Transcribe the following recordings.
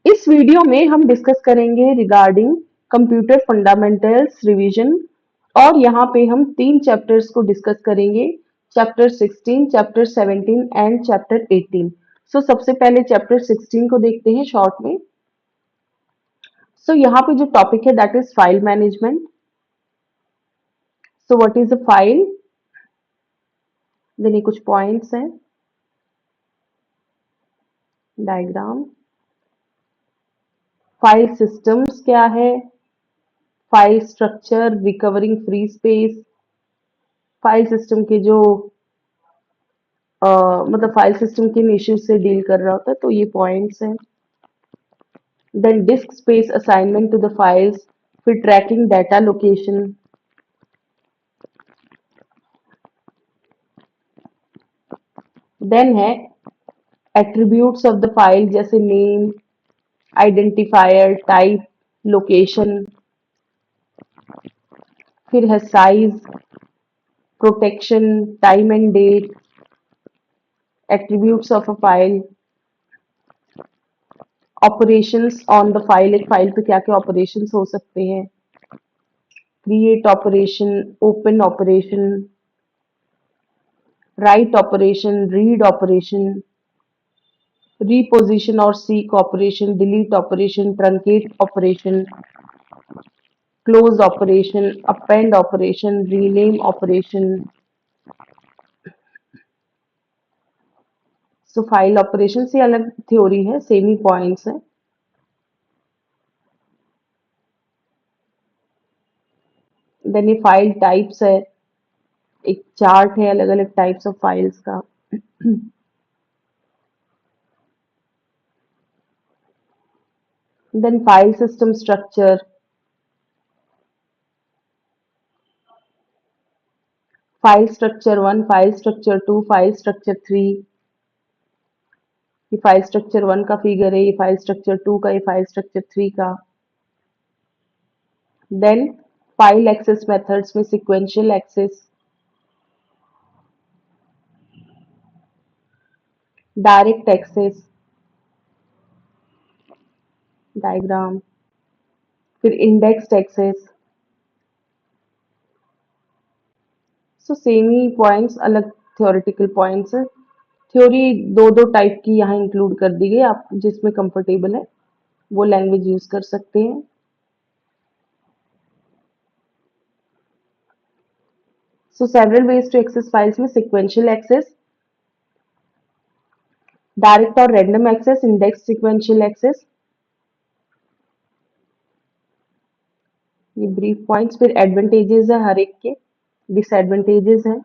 इस वीडियो में हम डिस्कस करेंगे रिगार्डिंग कंप्यूटर फंडामेंटल्स रिवीजन और यहाँ पे हम 3 चैप्टर्स को डिस्कस करेंगे। Chapter 16, chapter 17 and chapter 18। सबसे पहले चैप्टर 16 को देखते हैं शॉर्ट में। यहाँ पे जो टॉपिक है that is file management. What is a file, then ये कुछ पॉइंट्स हैं, डायग्राम, फाइल सिस्टम्स क्या है, file structure, recovering free space, file system के जो मतलब फाइल सिस्टम किन इश्यूज से डील कर रहा होता है, तो ये पॉइंट्स हैं। Then disk space assignment to the files, फिर ट्रैकिंग डाटा लोकेशन, देन है एट्रीब्यूट्स ऑफ द फाइल जैसे नेम, आइडेंटिफायर, टाइप, लोकेशन, फिर है size, protection, time and date, attributes of a file, operations on the file, एक file पे क्या क्या operations हो सकते हैं, create operation, open operation, write operation, read operation, reposition और seek operation, delete operation, truncate operation, close operation, append operation, rename operation. File operation से अलग थ्योरी है, सेम ही पॉइंट्स है। देन ये फाइल टाइप्स है, एक चार्ट है अलग अलग टाइप्स ऑफ फाइल्स का। Then file system structure, file structure 1, file structure 2, file structure 3। ये फाइल स्ट्रक्चर 1 का फिगर है, ये फाइल स्ट्रक्चर 2 का, ये फाइल स्ट्रक्चर 3 का। देन फाइल एक्सेस मेथड्स में sequential access, direct access, diagram, फिर इंडेक्स्ड एक्सेस। सेम ही पॉइंट्स, अलग थ्योरेटिकल पॉइंट्स है। थ्योरी दो दो टाइप की यहाँ इंक्लूड कर दी गई, आप जिसमें कंफर्टेबल है वो लैंग्वेज यूज कर सकते हैं। Several ways to access files में सिक्वेंशियल एक्सेस, डायरेक्ट और random access, index sequential access. ये ब्रीफ पॉइंट्स, फिर एडवांटेजेस है हर एक के, डिसएडवांटेजेस है।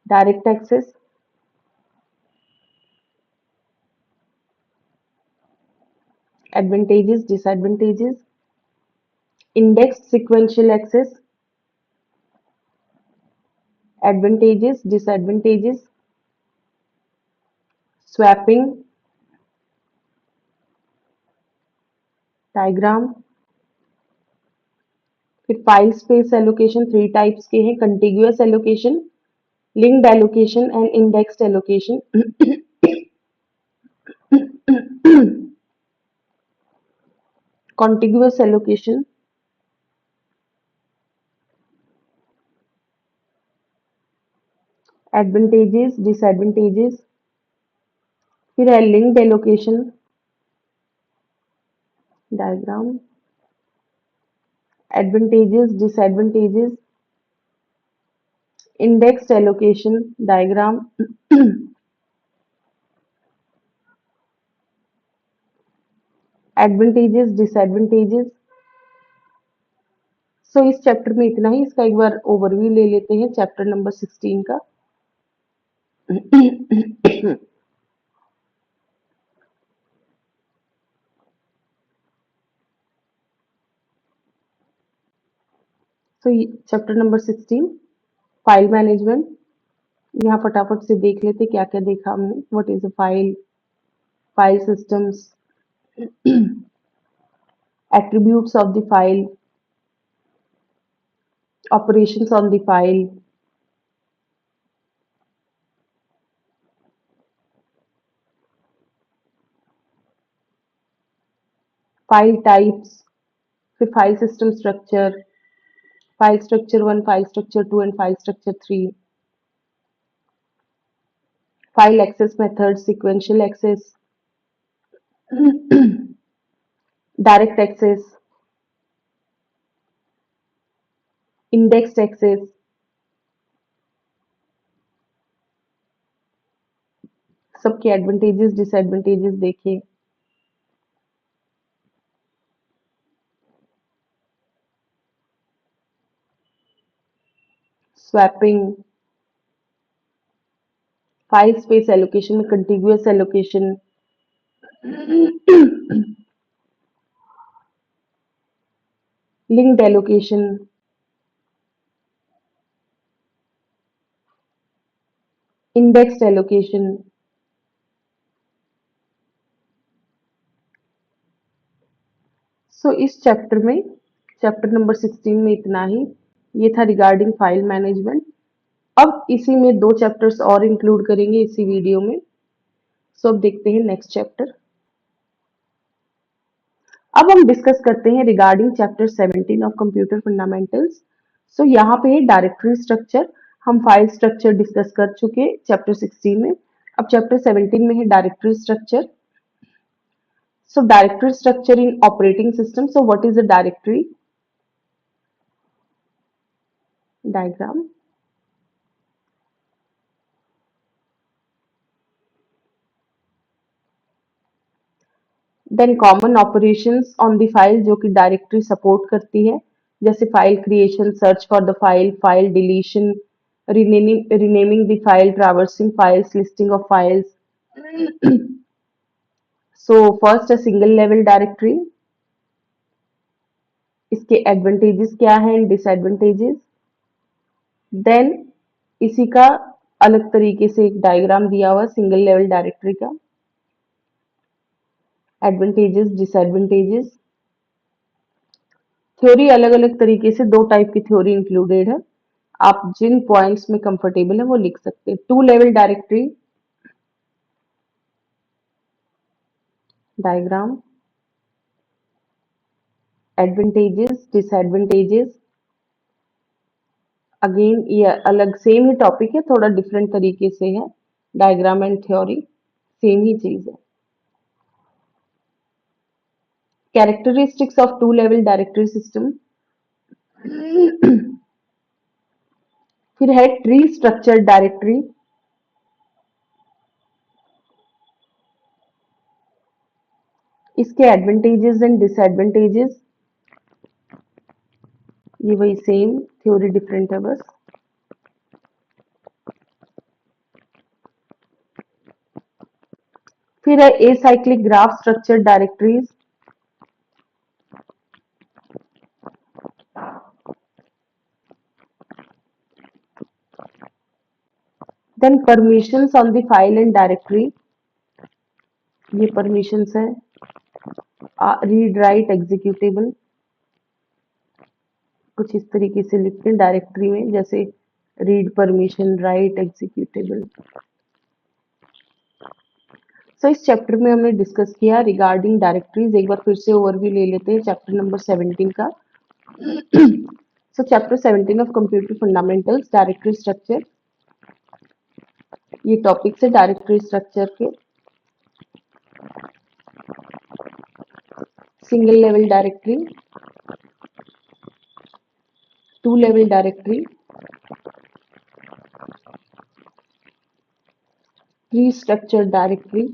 Direct access, advantages, disadvantages. Index sequential access, advantages, disadvantages. Swapping, diagram, फिर फाइल स्पेस एलोकेशन 3 टाइप्स के हैं, contiguous allocation, linked allocation and indexed allocation. Contiguous allocation, advantages, disadvantages. फिर है linked allocation, diagram, advantages, disadvantages. Indexed allocation, diagram, advantages, disadvantages. इस chapter में इतना ही। इसका एक बार ओवरव्यू ले लेते हैं चैप्टर नंबर 16 का। Chapter number 16 file management. यहाँ फटाफट से देख लेते क्या क्या देखा हमने। What is a file, file systems, attributes of the file, operations on the file, file types, फिर file system structure, file structure 1, file structure 2 and file structure 3, file access method, sequential access, direct access, indexed access, सबके advantages disadvantages देखिए। Swapping, file space allocation में contiguous allocation, linked allocation, indexed allocation. So इस chapter में, chapter number 16 में इतना ही। ये था regarding file management. अब इसी में 2 चैप्टर्स और इंक्लूड करेंगे इसी वीडियो में। सो अब देखते हैं नेक्स्ट चैप्टर। अब हम डिस्कस करते हैं regarding chapter 17 of computer fundamentals. So यहाँ पे है डायरेक्टरी स्ट्रक्चर। हम फाइल स्ट्रक्चर डिस्कस कर चुके चैप्टर 16 में। अब चैप्टर 17 में है directory structure. So directory structure in operating system. So what is a directory? Diagram. Then common operations on the file जो कि डायरेक्टरी सपोर्ट करती है, जैसे file creation, search for the file, file deletion, renaming the file, traversing files, listing of files. So first a single level directory. इसके advantages क्या हैं, disadvantages. Then इसी का अलग तरीके से एक डायग्राम दिया हुआ सिंगल लेवल डायरेक्टरी का, एडवांटेजेस डिसएडवांटेजेस। थ्योरी अलग अलग तरीके से, 2 टाइप की थ्योरी इंक्लूडेड है। आप जिन पॉइंट्स में कंफर्टेबल है वो लिख सकते हैं। 2 level directory diagram, advantages disadvantages. Again ये अलग सेम ही टॉपिक है, थोड़ा डिफरेंट तरीके से है। डायग्राम एंड थ्योरी सेम ही चीज है। Characteristics of 2 level directory system. फिर है ट्री स्ट्रक्चर डायरेक्टरी। इसके एडवांटेजेस एंड डिसएडवांटेजेस। ये वही सेम थ्योरी डिफरेंट है बस। फिर है acyclic graph structure directories. Then permissions on the file and directory. ये परमिशंस है, रीड राइट एग्जीक्यूटेबल, कुछ इस तरीके से लिखते हैं डायरेक्टरी में, जैसे read permission, write executable. So इस चैप्टर में हमने डिस्कस किया रिगार्डिंग डायरेक्टरीज। एक बार फिर से ओवरव्यू ले लेते हैं चैप्टर नंबर 17 का। सो chapter 17 of computer fundamentals, directory structure. ये टॉपिक्स है डायरेक्टरी स्ट्रक्चर के। Single level directory, 2 level directory, tree structure directory,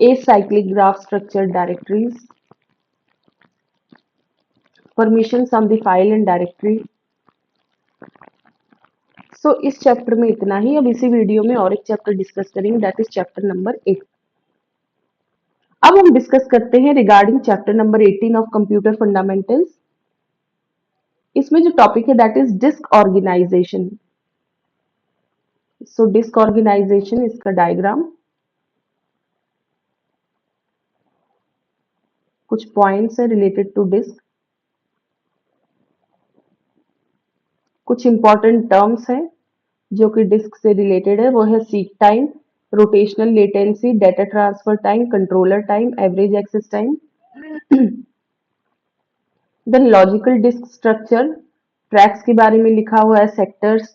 acyclic graph structure directories, permissions on the file and directory। सो इस चैप्टर में इतना ही। अब इसी वीडियो में और एक चैप्टर डिस्कस करेंगे, दैट इज चैप्टर नंबर 8। अब हम डिस्कस करते हैं regarding chapter number 18 of computer fundamentals. इसमें जो टॉपिक है that is disk organisation. So disk organisation, इसका डायग्राम, कुछ पॉइंट्स है रिलेटेड टू डिस्क, कुछ इंपॉर्टेंट टर्म्स हैं जो कि डिस्क से रिलेटेड है, वो है seek time, rotational latency, data transfer time, controller time, average access time. Then logical disk structure, tracks के बारे में लिखा हुआ है, सेक्टर्स,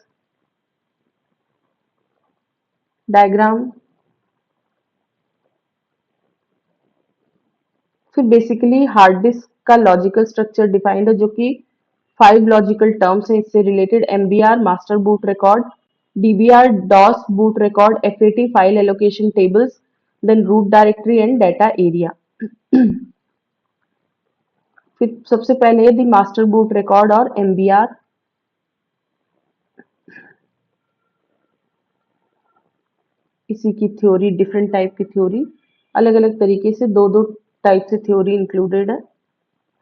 डायग्राम। फिर बेसिकली हार्ड डिस्क का लॉजिकल स्ट्रक्चर डिफाइंड है, जो कि 5 लॉजिकल टर्म्स हैं इससे related: MBR master boot record, DBR DOS boot record, FAT file allocation tables, then root directory and data area. फिर सबसे पहले दी मास्टर बूट रिकॉर्ड और एमबीआर। इसी की थ्योरी, डिफरेंट टाइप की थ्योरी, अलग अलग तरीके से दो दो टाइप से थ्योरी इंक्लूडेड है।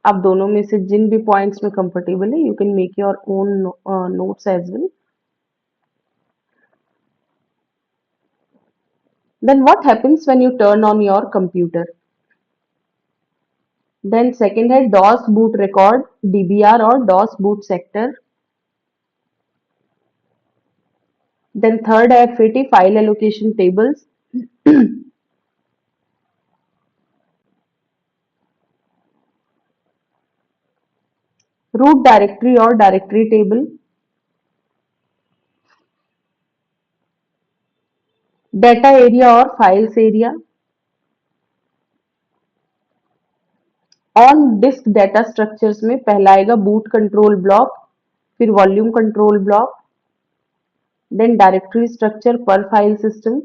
आप दोनों में से जिन भी पॉइंट्स में कंफर्टेबल है, you can make your own notes as well. Then what happens when you turn on your computer? Then second है DOS boot record, DBR और DOS boot sector. Then third है FAT file allocation tables. root directory और directory table. Data area और files area. On disk data structures में पहला आएगा boot control block, फिर volume control block, then directory structure पर file system,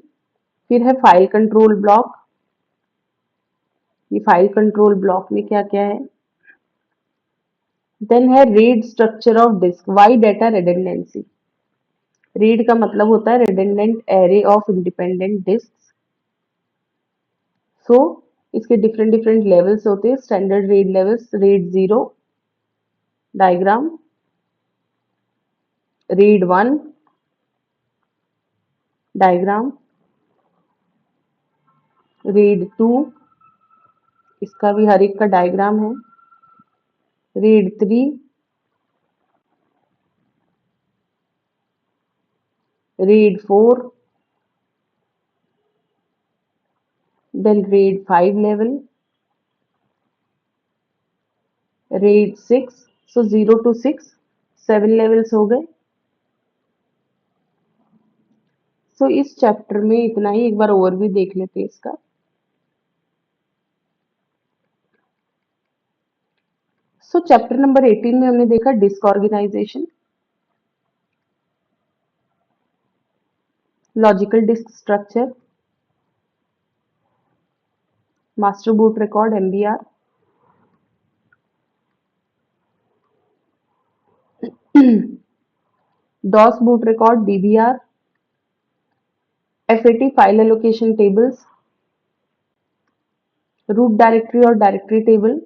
फिर है फाइल कंट्रोल ब्लॉक। ये फाइल कंट्रोल ब्लॉक में क्या क्या है? देन है RAID structure of disk, why data redundancy. RAID का मतलब होता है redundant array of independent disk. So इसके डिफरेंट डिफरेंट लेवल्स होते हैं। Standard RAID levels, RAID 0, diagram, read 1, diagram, read 2, इसका भी हर एक का डायग्राम है, read 3, read 4, then read 5 level, read 6। So 0 to 6 7 levels हो गए। सो इस चैप्टर में इतना ही। एक बार ओवरव्यू देख लेते हैं इसका। सो चैप्टर नंबर 18 में हमने देखा disk organisation, logical disk structure, master boot record MBR, DOS boot record DBR, FAT file allocation tables, root directory और directory table,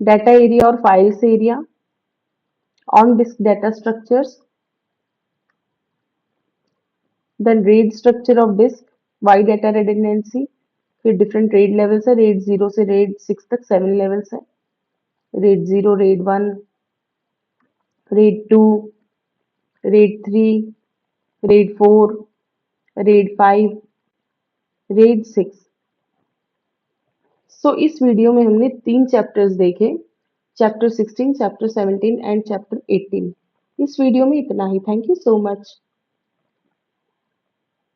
data area और files area, on disk data structures, then RAID structure of disk, why data redundancy, फिर different RAID levels है, RAID 0 से RAID 6 तक 7 levels है, RAID 0, RAID 1, RAID 2, RAID 3, RAID 4, RAID 5, RAID 6। सो इस video में हमने 3 chapters देखे, चैप्टर 16, चैप्टर 17 एंड चैप्टर 18। इस वीडियो में इतना ही। Thank you so much.